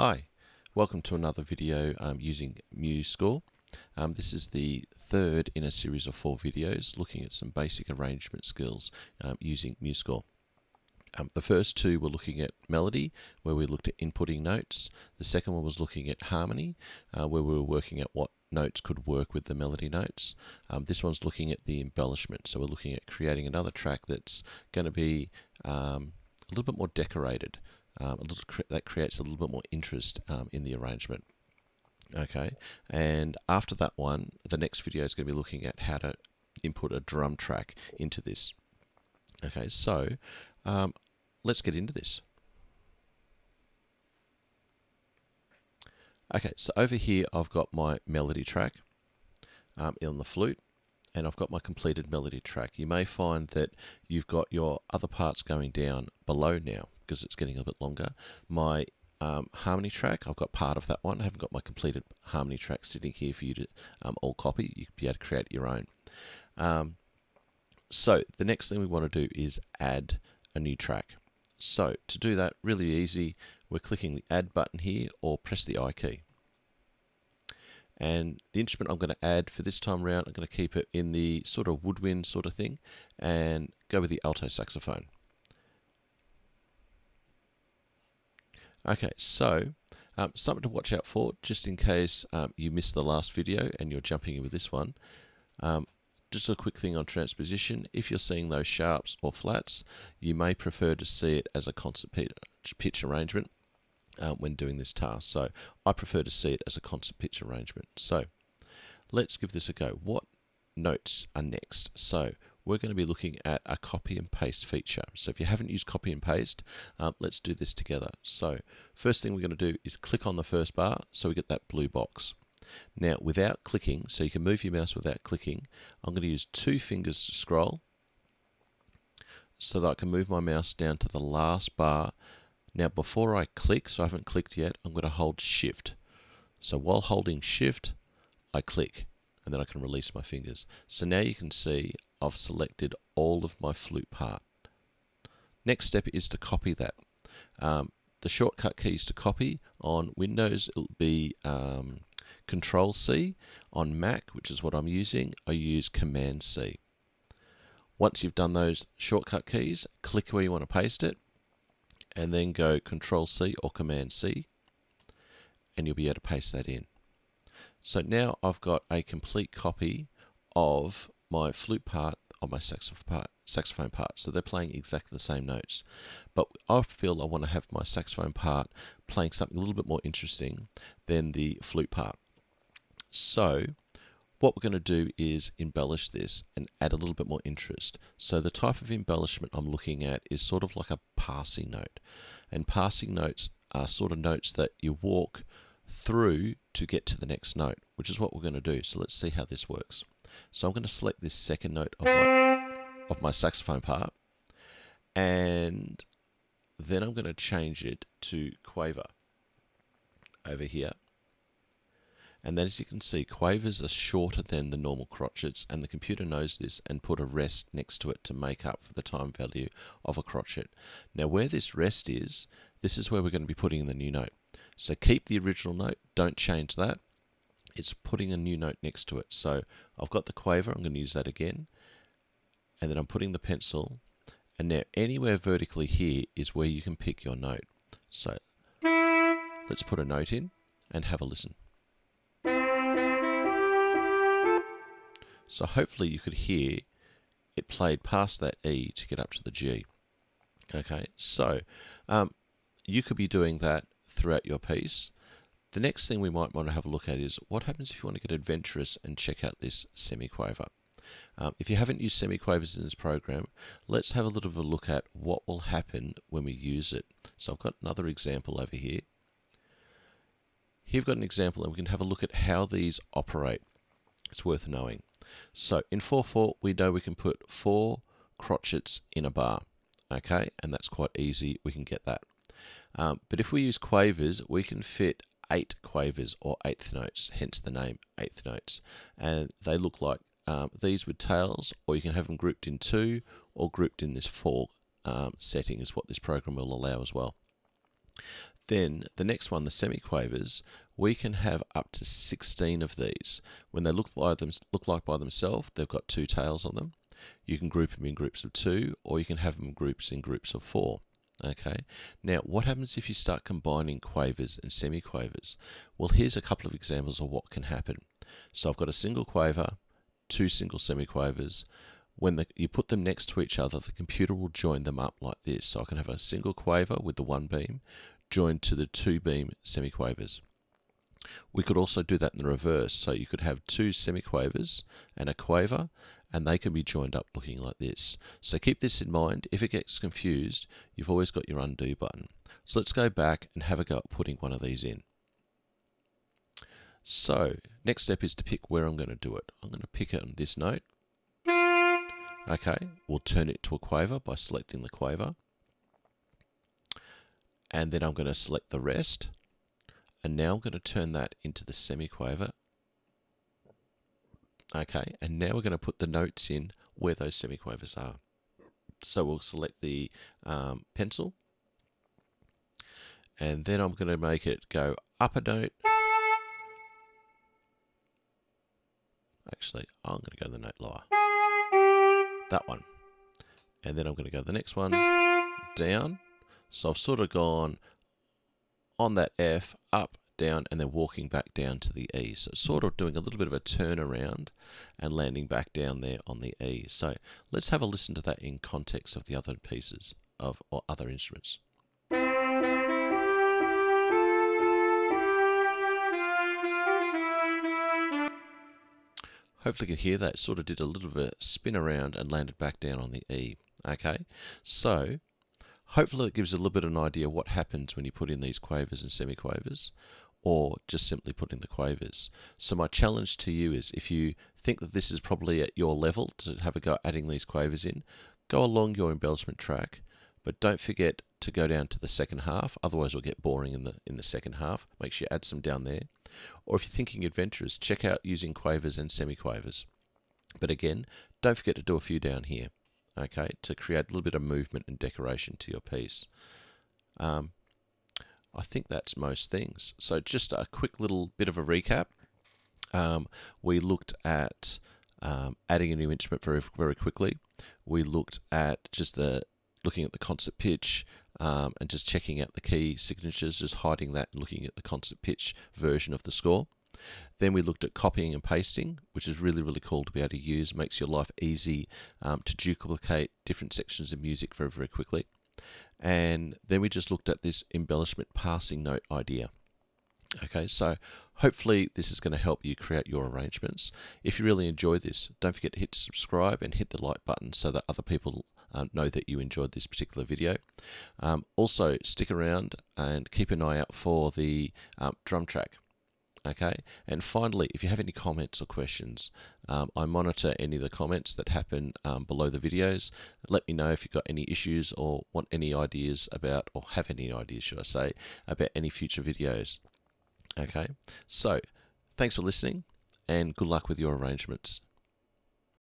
Hi, welcome to another video using Musescore. This is the third in a series of 4 videos looking at some basic arrangement skills using Musescore. The first two were looking at melody, where we looked at inputting notes. The second one was looking at harmony, where we were working at what notes could work with the melody notes. This one's looking at the embellishment, so we're looking at creating another track that's going to be a little bit more decorated. That creates a little bit more interest in the arrangement. Okay, and after that one, the next video is going to be looking at how to input a drum track into this. Okay, so let's get into this. Okay, so over here I've got my melody track on the flute, and I've got my completed melody track. You may find that you've got your other parts going down below now because it's getting a bit longer. My harmony track, I've got part of that one. I haven't got my completed harmony track sitting here for you to all copy. You can be able to create your own. So the next thing we want to do is add a new track. So to do that, really easy, we're clicking the add button here or press the I key. And the instrument I'm going to add for this time around, I'm going to keep it in the sort of woodwind sort of thing and go with the alto saxophone. Okay, so something to watch out for just in case you missed the last video and you're jumping in with this one. Just a quick thing on transposition. If you're seeing those sharps or flats, you may prefer to see it as a concert pitch arrangement when doing this task. So I prefer to see it as a concert pitch arrangement. So let's give this a go. What notes are next? So we're going to be looking at a copy and paste feature. So if you haven't used copy and paste, let's do this together. So first thing we're going to do is click on the first bar so we get that blue box. Now without clicking, so you can move your mouse without clicking, I'm going to use 2 fingers to scroll so that I can move my mouse down to the last bar. Now before I click, so I haven't clicked yet, I'm going to hold shift. So while holding shift, I click and then I can release my fingers. So now you can see I've selected all of my flute part. Next step is to copy that. The shortcut keys to copy on Windows, it'll be Control C. On Mac, which is what I'm using, I use Command C. Once you've done those shortcut keys, click where you want to paste it and then go Control C or Command C and you'll be able to paste that in. So now I've got a complete copy of my flute part on my saxophone part. So they're playing exactly the same notes. But I feel I want to have my saxophone part playing something a little bit more interesting than the flute part. So what we're going to do is embellish this and add a little bit more interest. So the type of embellishment I'm looking at is sort of like a passing note. And passing notes are sort of notes that you walk through to get to the next note, which is what we're going to do. So let's see how this works. So I'm going to select this second note of my saxophone part, and then I'm going to change it to quaver over here. And then as you can see, quavers are shorter than the normal crotchets, and the computer knows this and put a rest next to it to make up for the time value of a crotchet. Now where this rest is, this is where we're going to be putting in the new note. So keep the original note, don't change that. It's putting a new note next to it. So I've got the quaver, I'm going to use that again. And then I'm putting the pencil. And now anywhere vertically here is where you can pick your note. So let's put a note in and have a listen. So hopefully you could hear it played past that E to get up to the G. Okay, so you could be doing that throughout your piece. The next thing we might want to have a look at is what happens if you want to get adventurous and check out this semiquaver. If you haven't used semiquavers in this program, let's have a little bit of a look at what will happen when we use it. So I've got another example over here. Here we've got an example and we can have a look at how these operate. It's worth knowing. So in 4/4 we know we can put 4 crotchets in a bar. Okay, and that's quite easy, we can get that. But if we use quavers, we can fit 8 quavers or 8th notes, hence the name 8th notes. And they look like these with tails, or you can have them grouped in 2 or grouped in this 4 setting is what this program will allow as well. Then the next one, the semiquavers, we can have up to 16 of these. When they look like by themselves, they've got 2 tails on them. You can group them in groups of 2, or you can have them in groups of 4. Okay. Now, what happens if you start combining quavers and semiquavers? Well, here's a couple of examples of what can happen. So I've got a single quaver, 2 single semiquavers. When you put them next to each other, the computer will join them up like this. So I can have a single quaver with the 1 beam joined to the 2 beam semiquavers. We could also do that in the reverse. So you could have 2 semiquavers and a quaver, and they can be joined up looking like this. So keep this in mind. If it gets confused, you've always got your undo button. So let's go back and have a go at putting one of these in. So next step is to pick where I'm going to do it. I'm going to pick it on this note. Okay, we'll turn it to a quaver by selecting the quaver. And then I'm going to select the rest. And now I'm going to turn that into the semiquaver. Okay, and now we're going to put the notes in where those semiquavers are. So we'll select the pencil. And then I'm going to make it go up a note. Actually, I'm going to go the note lower. That one. And then I'm going to go the next one down. So I've sort of gone on that F, up, down, and then walking back down to the E. So it's sort of doing a little bit of a turnaround and landing back down there on the E. So let's have a listen to that in context of the other pieces or other instruments. Hopefully you can hear that. It sort of did a little bit of spin around and landed back down on the E. Okay, so hopefully it gives a little bit of an idea what happens when you put in these quavers and semiquavers, or just simply put in the quavers. So my challenge to you is, if you think that this is probably at your level to have a go at adding these quavers in, go along your embellishment track, but don't forget to go down to the second half, otherwise it'll get boring in the second half. Make sure you add some down there. Or if you're thinking adventurous, check out using quavers and semiquavers. But again, don't forget to do a few down here, okay, to create a little bit of movement and decoration to your piece. I think that's most things. So just a quick little bit of a recap. We looked at adding a new instrument very, very quickly. We looked at just looking at the concert pitch and just checking out the key signatures, just hiding that and looking at the concert pitch version of the score. Then we looked at copying and pasting, which is really, really cool to be able to use. Makes your life easy to duplicate different sections of music very, very quickly. And then we just looked at this embellishment passing note idea. Okay, so hopefully this is going to help you create your arrangements. If you really enjoyed this, don't forget to hit subscribe and hit the like button so that other people know that you enjoyed this particular video. Also, stick around and keep an eye out for the drum track. Okay, and finally, if you have any comments or questions, I monitor any of the comments that happen below the videos. Let me know if you've got any issues or want any ideas about, or have any ideas, should I say, about any future videos. Okay, so thanks for listening and good luck with your arrangements.